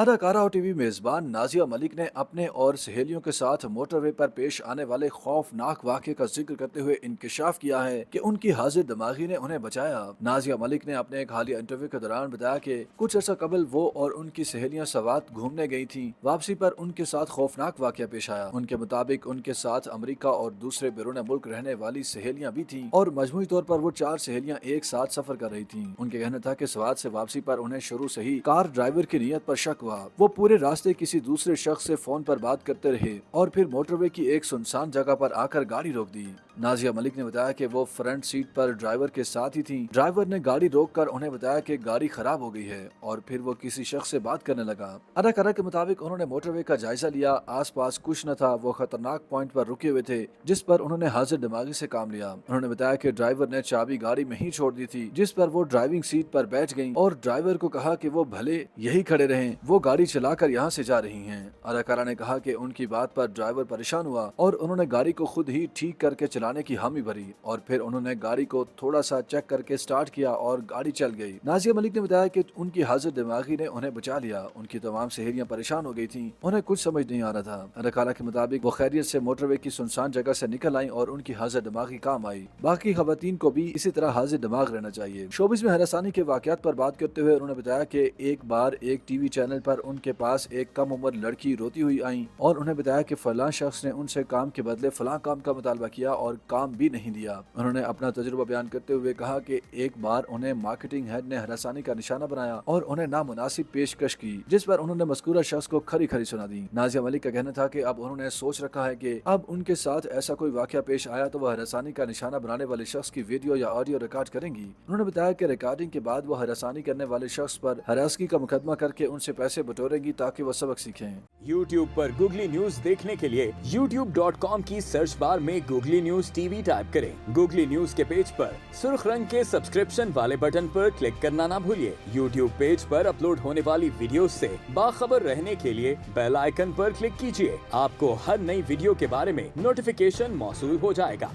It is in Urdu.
اداکارہ اور ٹی وی میزبان نازیہ ملک نے اپنے اور سہیلیوں کے ساتھ موٹر وے پر پیش آنے والے خوفناک واقعے کا ذکر کرتے ہوئے انکشاف کیا ہے کہ ان کی حاضر دماغی نے انہیں بچایا۔ نازیہ ملک نے اپنے ایک حالیہ انٹرویو کے دوران بتایا کہ کچھ عرصہ قبل وہ اور ان کی سہیلیاں سوات گھومنے گئی تھیں۔ واپسی پر ان کے ساتھ خوفناک واقعہ پیش آیا۔ ان کے مطابق ان کے ساتھ امریکہ اور دوسرے بیرون ملک رہنے والی سہیلیاں بھی تھیں اور مجموعی طور پر وہ 4 سہیلیاں ایک ساتھ سفر کر رہی تھیں۔ ان کا کہنا تھا کہ سوات سے واپسی پر انہیں شروع سے ہی کار ڈرائیور کی نیت پر شک ہوا۔ وہ پورے راستے کسی دوسرے شخص سے فون پر بات کرتے رہے اور پھر موٹر وے کی ایک سنسان جگہ پر آ کر گاڑی روک دی۔ نازیہ ملک نے بتایا کہ وہ فرنٹ سیٹ پر ڈرائیور کے ساتھ ہی تھیں۔ ڈرائیور نے گاڑی روک کر انہیں بتایا کہ گاڑی خراب ہو گئی ہے اور پھر وہ کسی شخص سے بات کرنے لگا۔ اداکارہ کے مطابق انہوں نے موٹر وے کا جائزہ لیا، آس پاس کچھ نہ تھا، وہ خطرناک پوائنٹ پر رکے ہوئے تھے جس پر انہوں نے حاضر دماغی سے کام لیا۔ انہوں نے بتایا کہ ڈرائیور نے چابی گاڑی میں ہی چھوڑ دی تھی، جس پر وہ ڈرائیونگ سیٹ پر بیٹھ گئیں اور ڈرائیور کو کہا کہ وہ بھلے یہی کھڑے رہیں، وہ گاڑی چلا کر یہاں سے جا رہی ہیں۔ اداکارہ نے کہا کہ ان کی بات پر ڈرائیور پریشان ہوا اور انہوں نے گاڑی کو خود ہی ٹھیک کر کے چلانے کی حامی بھری اور پھر انہوں نے گاڑی کو تھوڑا سا چیک کر کے سٹارٹ کیا اور گاڑی چل گئی۔ نازیہ ملک نے بتایا کہ ان کی حاضر دماغی نے انہیں بچا لیا۔ ان کی تمام سہیلیاں پریشان ہو گئی تھیں، انہیں کچھ سمجھ نہیں آ رہا تھا۔ اداکارہ کے مطابق وہ خیریت سے موٹر وے کی سنسان جگہ سے نکل آئیں اور ان کی حاضر دماغی کام آئی۔ باقی خواتین کو بھی اسی طرح حاضر دماغ رہنا چاہیے۔ شوبز میں ہراسانی کے واقعات پر بات کرتے ہوئے انہوں نے بتایا کہ ایک بار ایک ٹی وی چینل پر ان کے پاس ایک کم عمر لڑکی روتی ہوئی آئیں اور انہیں بتایا کہ فلاں شخص نے ان سے کام کے بدلے فلاں کام کا مطالبہ کیا اور کام بھی نہیں دیا۔ انہوں نے اپنا تجربہ بیان کرتے ہوئے کہا کہ ایک بار انہیں مارکیٹنگ ہیڈ نے ہراسانی کا نشانہ بنایا اور انہیں نامناسب پیشکش کی، جس پر انہوں نے مذکورہ شخص کو کھری کھری سنا دی۔ نازیہ ملک کا کہنا تھا کہ اب انہوں نے سوچ رکھا ہے کہ اب ان کے ساتھ ایسا کوئی واقعہ پیش آیا تو وہ ہراسانی کا نشانہ بنانے والے شخص کی ویڈیو یا آڈیو ریکارڈ کریں گی۔ انہوں نے بتایا کہ ریکارڈنگ کے بعد وہ ہراسانی کرنے والے شخص پر ہراسگی کا مقدمہ کر کے ان سے پیسے بٹوریں گی تاکہ وہ سبق سیکھیں۔ YouTube پر گوگلی نیوز دیکھنے کے لیے youtube.com کی سرچ بار میں googly news T V type کریں۔ گوگلی نیوز کے پیج پر سرخ رنگ کے سبسکرپشن والے بٹن پر کلک کرنا نہ بھولیے۔ YouTube پیج پر اپلوڈ ہونے والی ویڈیوز سے باخبر رہنے کے لیے بیل آئیکن پر کلک کیجیے۔ آپ کو ہر نئی ویڈیو کے بارے میں نوٹیفیکیشن موصول ہو جائے گا۔